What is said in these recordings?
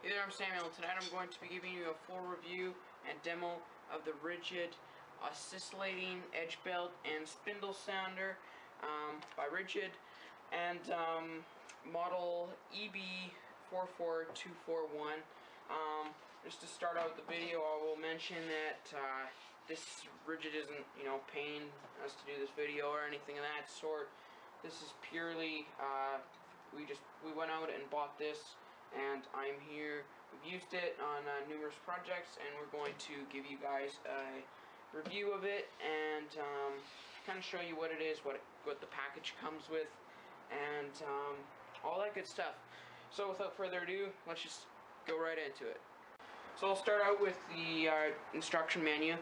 Hey there, I'm Samuel. Tonight I'm going to be giving you a full review and demo of the Ridgid Oscillating Belt and Spindle Sander by Ridgid, and model EB44241. Just to start out the video, I will mention that this Ridgid isn't, paying us to do this video or anything of that sort. This is purely we went out and bought this, and I'm here. We've used it on numerous projects, and we're going to give you guys a review of it and kind of show you what it is, what the package comes with, and all that good stuff. So without further adu, let's just go right into it. So I'll start out with the instruction manual.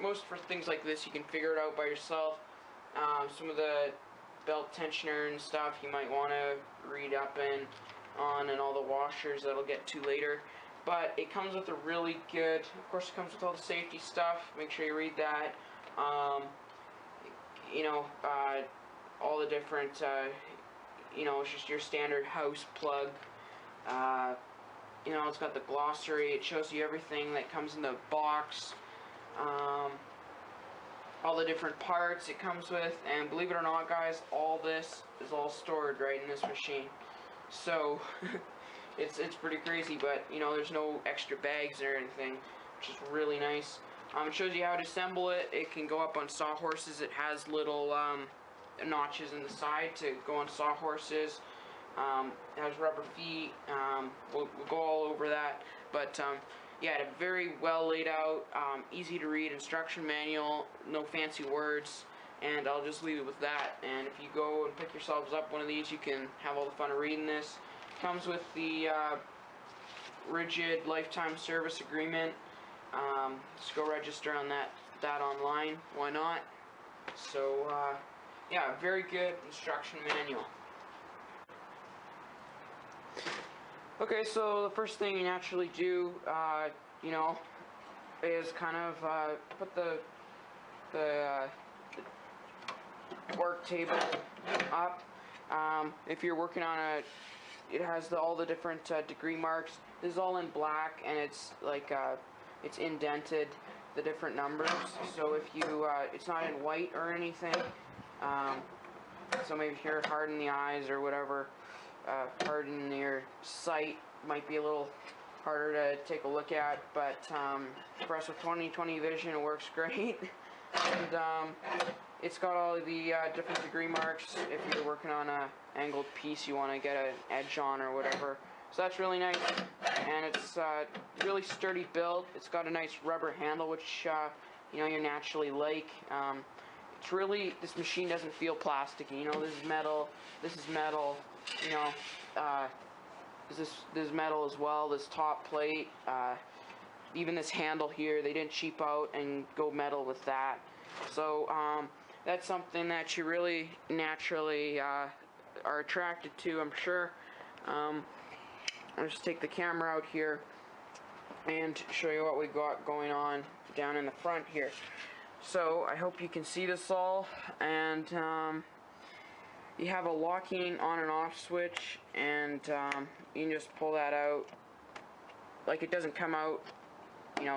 Most for things like this you can figure it out by yourself. Some of the belt tensioner and stuff you might want to read up on, and all the washers that I'll get to later. But it comes with a really good, of course it comes with all the safety stuff. Make sure you read that. All the different, it's just your standard house plug. It's got the glossary. It shows you everything that comes in the box. All the different parts it comes with, and believe it or not, guys, all this is all stored right in this machine. So it's pretty crazy, but there's no extra bags or anything, which is really nice. It shows you how to assemble it. It can go up on sawhorses. It has little notches in the side to go on sawhorses. It has rubber feet. We'll go all over that, but yeah, a very well laid out, easy to read instruction manual, no fancy words, and I'll just leave it with that. And if you go and pick yourselves up one of these, you can have all the fun of reading this. Comes with the Ridgid lifetime service agreement. Just go register on that online. Why not? So yeah, very good instruction manual. Okay, so the first thing you naturally do, is kind of put the work table up. If you're working on it has all the different degree marks. This is all in black, and it's like it's indented, the different numbers. So if you, it's not in white or anything. So maybe if you're hard in the eyes or whatever. Hard in your sight, might be a little harder to take a look at, but for us with 20/20 vision, it works great. And it's got all the different degree marks if you're working on a angled piece you want to get an edge on or whatever. So that's really nice, and it's really sturdy build. It's got a nice rubber handle, which you naturally like. It's really, this machine doesn't feel plasticky. This is metal. This is metal. This is metal as well. This top plate, even this handle here, they didn't cheap out and go metal with that. So that's something that you really naturally are attracted to, I'm sure. I'll just take the camera out here and show you what we got going on down in the front here. So I hope you can see this all, and you have a locking on and off switch, and you can just pull that out. Like, it doesn't come out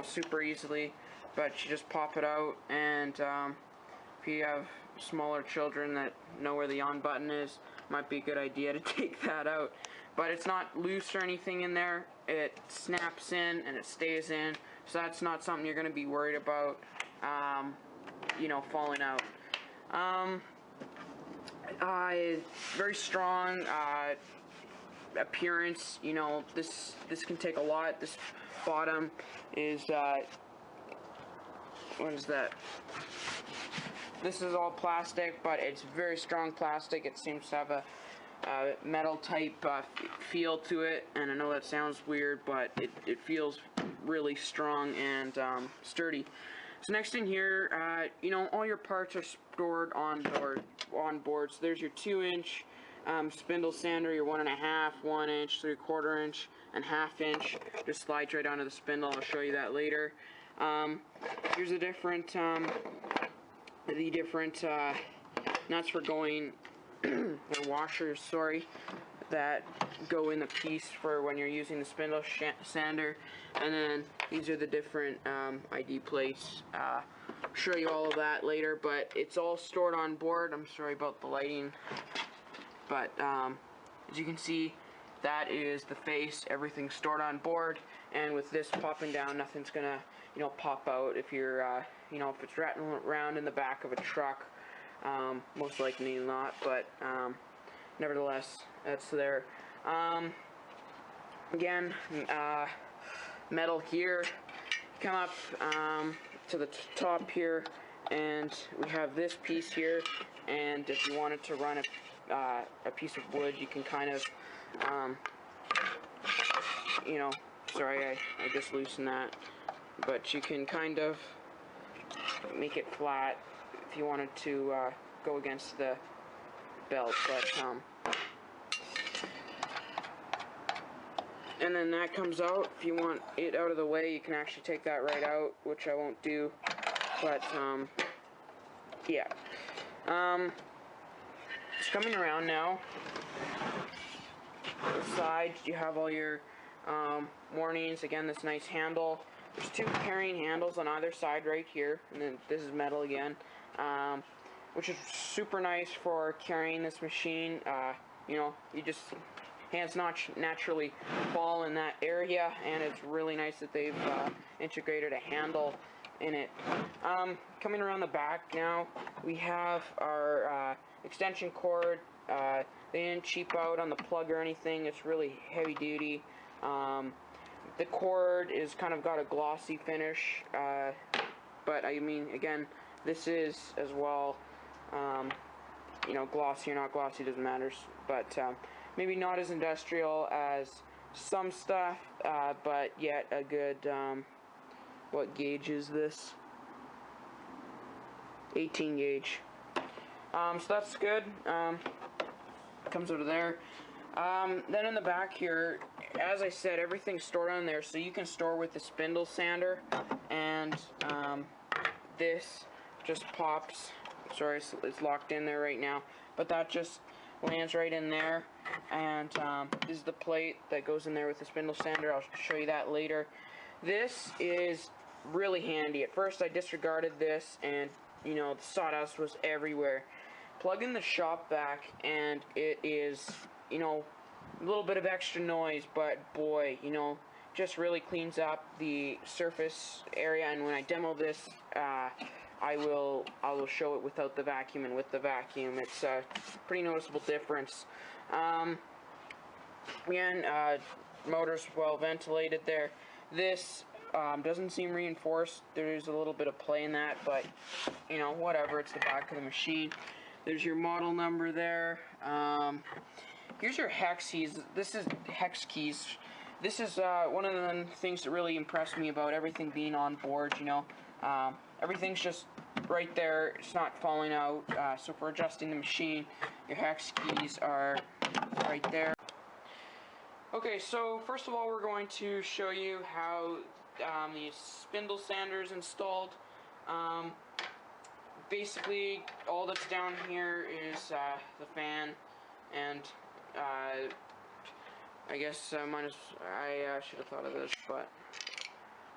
super easily, but you just pop it out. And if you have smaller children that know where the on button is, might be a good idea to take that out. But it's not loose or anything in there. It snaps in and it stays in, so that's not something you're going to be worried about falling out. Very strong appearance. This can take a lot. This bottom is what is that? This is all plastic, but it's very strong plastic. It seems to have a metal type feel to it, and I know that sounds weird, but it feels really strong and sturdy. So next in here, all your parts are stored on board. So there's your 2-inch spindle sander, your 1.5, 1 inch, 3/4 inch, and 1/2 inch. Just slides right onto the spindle. I'll show you that later. Here's the different nuts for going or washers, sorry, that go in the piece for when you're using the spindle sander. And then these are the different ID plates. Show you all of that later, but it's all stored on board. I'm sorry about the lighting, but as you can see, that is the face. Everything's stored on board, and with this popping down, nothing's gonna, you know, pop out if you're, you know, if it's rattling around in the back of a truck. Most likely not, but nevertheless, that's there. Again, metal here. Come up to the top here, and we have this piece here. And if you wanted to run a piece of wood, you can kind of, you know, sorry, I just loosened that, but you can kind of make it flat if you wanted to go against the belt, but and then that comes out. If you want it out of the way, you can actually take that right out, which I won't do, but yeah. It's coming around now. The side, you have all your warnings. Again, this nice handle. There's two carrying handles on either side right here, and then this is metal again, which is super nice for carrying this machine. You know, you just, hands not naturally fall in that area, and it's really nice that they've integrated a handle in it. Coming around the back now, we have our extension cord. They didn't cheap out on the plug or anything. It's really heavy duty. The cord is kind of got a glossy finish, but I mean, again, this is as well, you know, glossy or not glossy, doesn't matter, but maybe not as industrial as some stuff, but yet a good, what gauge is this? 18 gauge. So that's good. Comes out of there. Then in the back here, as I said, everything's stored on there, so you can store with the spindle sander, and this just pops. Sorry, it's locked in there right now, but that just lands right in there, and this is the plate that goes in there with the spindle sander. I'll show you that later. This is really handy. At first I disregarded this, and you know, the sawdust was everywhere. Plug in the shop vac, and it is, you know, a little bit of extra noise, but boy, you know, just really cleans up the surface area. And when I demo this, I will show it without the vacuum and with the vacuum. It's a pretty noticeable difference. Again, motor's well ventilated there. This doesn't seem reinforced. There's a little bit of play in that, but you know, whatever. It's the back of the machine. There's your model number there. Here's your hex keys. This is hex keys. This is one of the things that really impressed me about everything being on board. You know, everything's just right there. It's not falling out. So for adjusting the machine, your hex keys are right there. Okay, so first of all, we're going to show you how the spindle sander is installed. Basically, all that's down here is the fan, and I guess I should have thought of this, but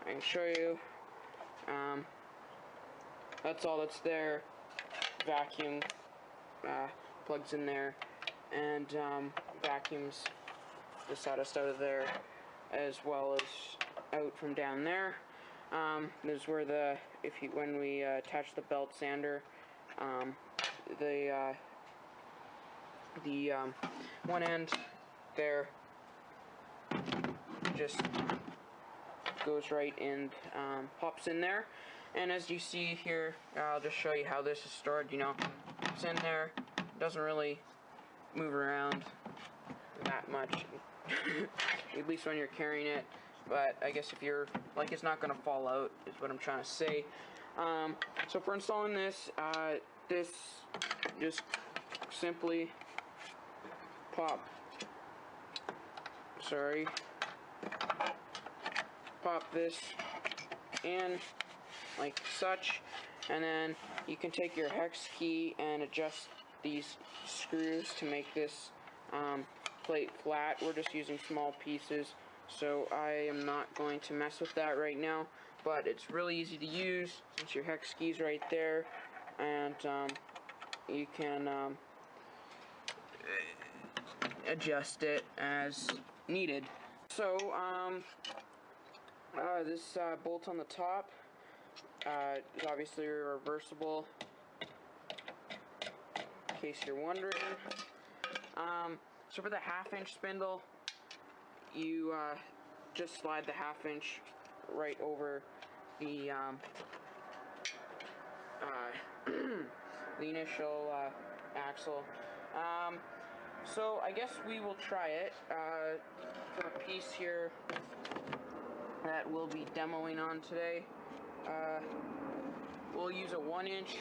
I can show you. That's all that's there. Vacuum plugs in there, and vacuums the sawdust out of there, as well as out from down there. This is where when we attach the belt sander, the one end there just goes right and pops in there. And as you see here, I'll just show you how this is stored. You know, it's in there, doesn't really move around that much, at least when you're carrying it. But I guess if you're, like, it's not going to fall out, is what I'm trying to say. So for installing this, this just simply pop this in like such, and then you can take your hex key and adjust these screws to make this plate flat. We're just using small pieces, so I am not going to mess with that right now, but it's really easy to use since your hex key's right there, and you can adjust it as needed. So this bolt on the top is obviously reversible, in case you're wondering. So for the 1/2 inch spindle, you just slide the 1/2 inch right over the the initial axle. So I guess we will try it for a piece here that we'll be demoing on today. We'll use a 1 inch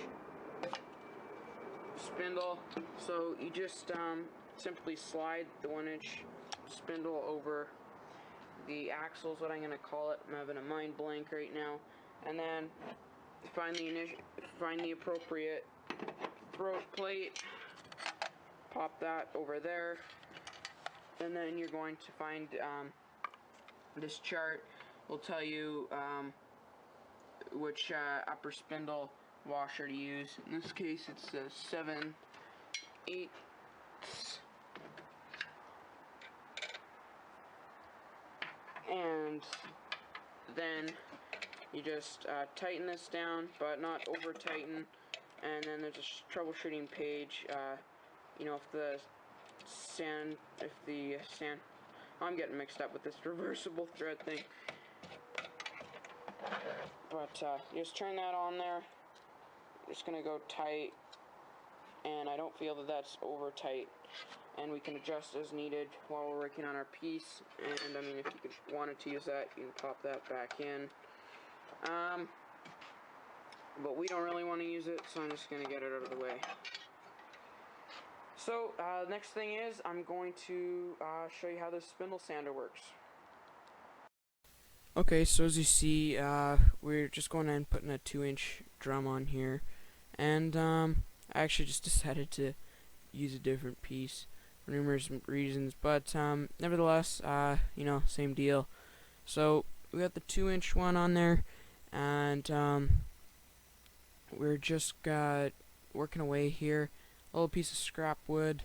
spindle, so you just simply slide the 1 inch spindle over the axle is what I'm going to call it. I'm having a mind blank right now. And then find the appropriate throat plate, pop that over there, and then you're going to find this chart will tell you which upper spindle washer to use. In this case, it's a 7/8. And then you just tighten this down, but not over tighten. And then there's a troubleshooting page. You know, if the sand, I'm getting mixed up with this reversible thread thing. But you just turn that on there. It's gonna go tight, and I don't feel that that's over tight. And we can adjust as needed while we're working on our piece. And I mean, if you wanted to use that, you can pop that back in. But we don't really want to use it, so I'm just going to get it out of the way. So, next thing is, I'm going to show you how this spindle sander works. Okay, so as you see, we're just going in and putting a 2-inch drum on here. And I actually just decided to use a different piece for numerous reasons, but nevertheless, you know, same deal. So we got the 2-inch one on there, and we're just working away here. A little piece of scrap wood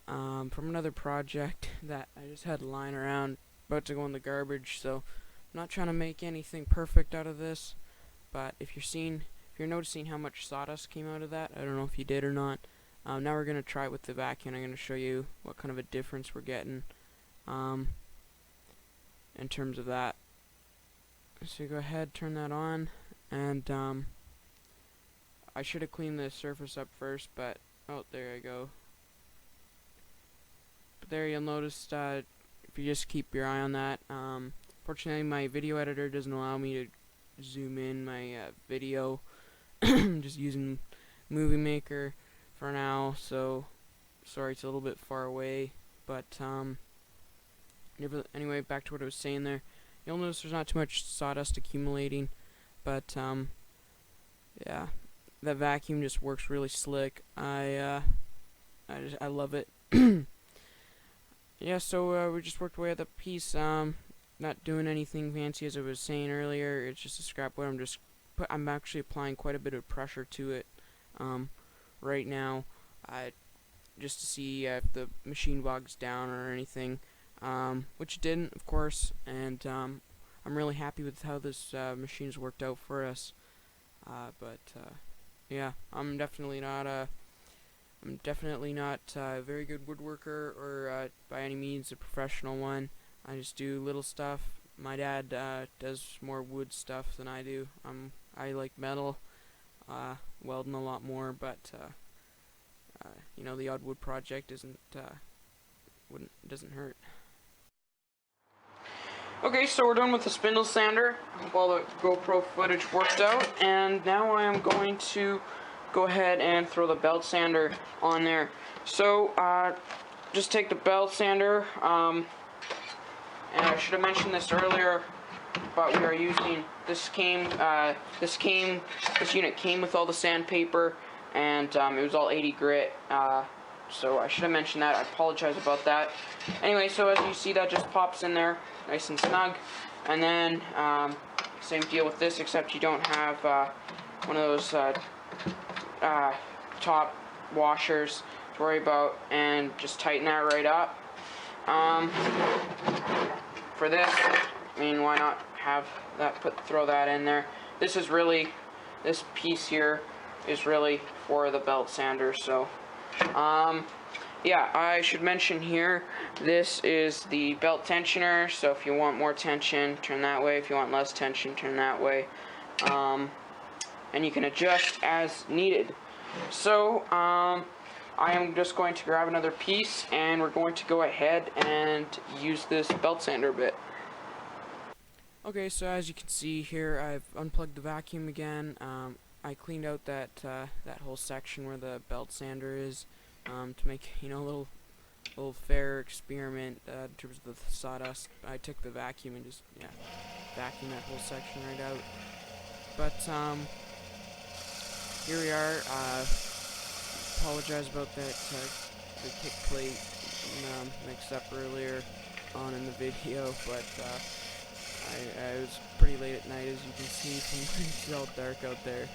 from another project that I just had lying around, about to go in the garbage. So I'm not trying to make anything perfect out of this, but if you're noticing how much sawdust came out of that, I don't know if you did or not. Now we're going to try it with the vacuum. I'm going to show you what kind of a difference we're getting in terms of that. So go ahead, turn that on, and I should have cleaned the surface up first, but oh, there I go. But there you'll notice if you just keep your eye on that. Fortunately, my video editor doesn't allow me to zoom in my video. I'm just using Movie Maker for now, so sorry it's a little bit far away, but anyway, back to what I was saying there. You'll notice there's not too much sawdust accumulating, but yeah, that vacuum just works really slick. I love it. Yeah, so we just worked away at the piece, not doing anything fancy as I was saying earlier. It's just a scrap wood. I'm actually applying quite a bit of pressure to it right now, just to see if the machine bogs down or anything, which it didn't, of course, and I'm really happy with how this machine's worked out for us. But yeah, I'm definitely not a very good woodworker, or by any means a professional one. I just do little stuff. My dad does more wood stuff than I do. I like metal, welding a lot more, but you know, the odd wood project doesn't hurt. Okay, so we're done with the spindle sander. Hope all the GoPro footage worked out, and now I am going to go ahead and throw the belt sander on there. So just take the belt sander, and I should have mentioned this earlier, but we are using this unit came with all the sandpaper, and it was all 80 grit. So I should have mentioned that. I apologize about that. Anyway, so as you see, that just pops in there nice and snug. And then same deal with this, except you don't have one of those top washers to worry about, and just tighten that right up. For this, I mean, why not have that, throw that in there. This piece here is really for the belt sander. So yeah, I should mention here, this is the belt tensioner, so if you want more tension, turn that way. If you want less tension, turn that way. And you can adjust as needed. So I am just going to grab another piece, and we're going to go ahead and use this belt sander bit. Okay, so as you can see here, I've unplugged the vacuum again. I cleaned out that whole section where the belt sander is, to make, you know, a little fair experiment in terms of the sawdust. I took the vacuum and just vacuum that whole section right out. But here we are. Apologize about that the kick plate mixed up earlier on in the video, but I was pretty late at night, as you can see from it's all dark out there.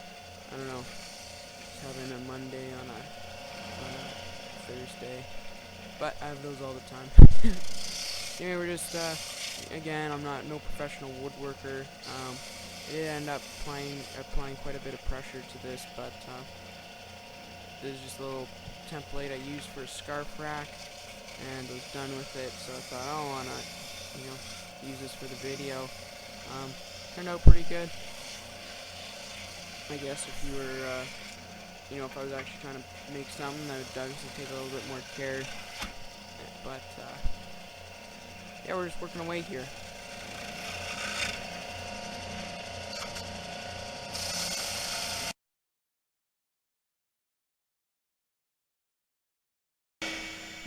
I don't know, just having a Monday on a Thursday, but I have those all the time. Anyway, we're just again, I'm no professional woodworker. I did end up applying quite a bit of pressure to this, but this is just a little template I used for a scarf rack, and was done with it. So I thought, oh, why not, use this for the video. Turned out pretty good. I guess if you were, if I was actually trying to make something, I would obviously take a little bit more care. But yeah, we're just working away here.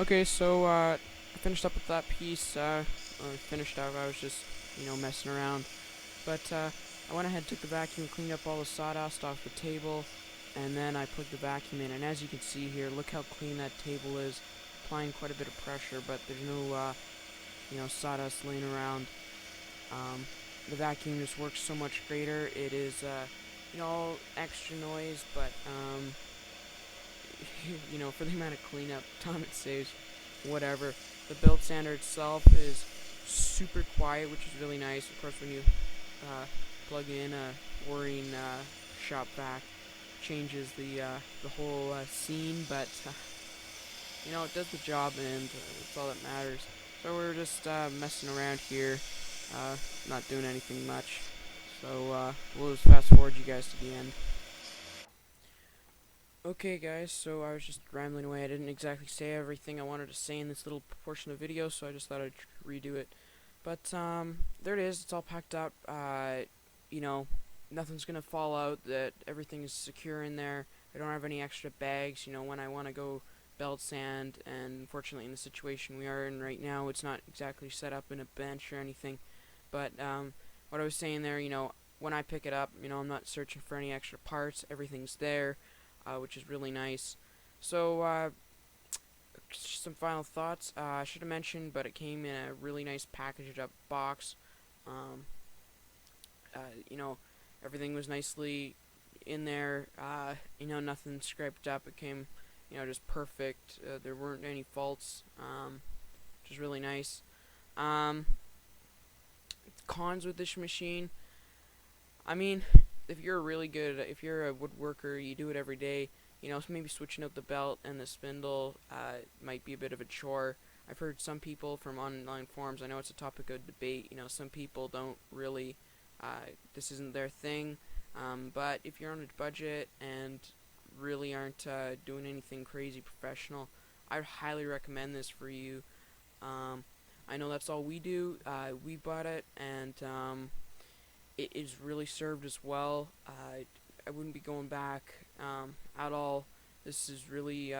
Okay, so I finished up with that piece. I was just, messing around. But I went ahead, took the vacuum, cleaned up all the sawdust off the table, and then I plugged the vacuum in. And as you can see here, look how clean that table is. Applying quite a bit of pressure, but there's no, sawdust laying around. The vacuum just works so much greater. It is, all extra noise, but for the amount of cleanup time it saves, whatever. The belt sander itself is super quiet, which is really nice. Of course, when you plug in a whirring shop vac, changes the whole scene, but it does the job, and that's all that matters. So we're just messing around here, not doing anything much. So we'll just fast forward you guys to the end. Okay guys, so I was just rambling away. I didn't exactly say everything I wanted to say in this little portion of the video, so I just thought I'd redo it. But there it is. It's all packed up. Nothing's gonna fall out. That everything is secure in there. I don't have any extra bags. When I want to go belt sand, and unfortunately in the situation we are in right now, it's not exactly set up in a bench or anything. But what I was saying there, when I pick it up, I'm not searching for any extra parts. Everything's there. Which is really nice. So, some final thoughts. I should have mentioned, but it came in a really nice packaged up box. Everything was nicely in there. Nothing scraped up. It came, just perfect. There weren't any faults, which is really nice. Cons with this machine. I mean, if you're a woodworker, you do it every day, maybe switching out the belt and the spindle might be a bit of a chore. I've heard some people from online forums, I know it's a topic of debate, some people don't really, this isn't their thing, but if you're on a budget and really aren't doing anything crazy professional, I highly recommend this for you. I know that's all we do. We bought it, and it is really served us well. I wouldn't be going back at all. This has really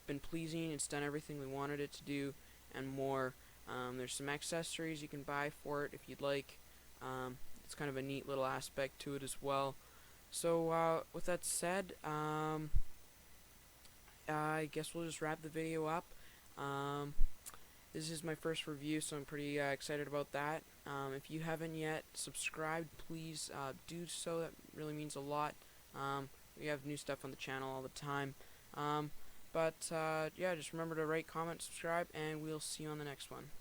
been pleasing. It's done everything we wanted it to do and more. There's some accessories you can buy for it if you'd like. It's kind of a neat little aspect to it as well. So with that said, I guess we'll just wrap the video up. This is my first review, so I'm pretty excited about that. If you haven't yet subscribed, please do so. That really means a lot. We have new stuff on the channel all the time. Yeah, just remember to rate, comment, subscribe, and we'll see you on the next one.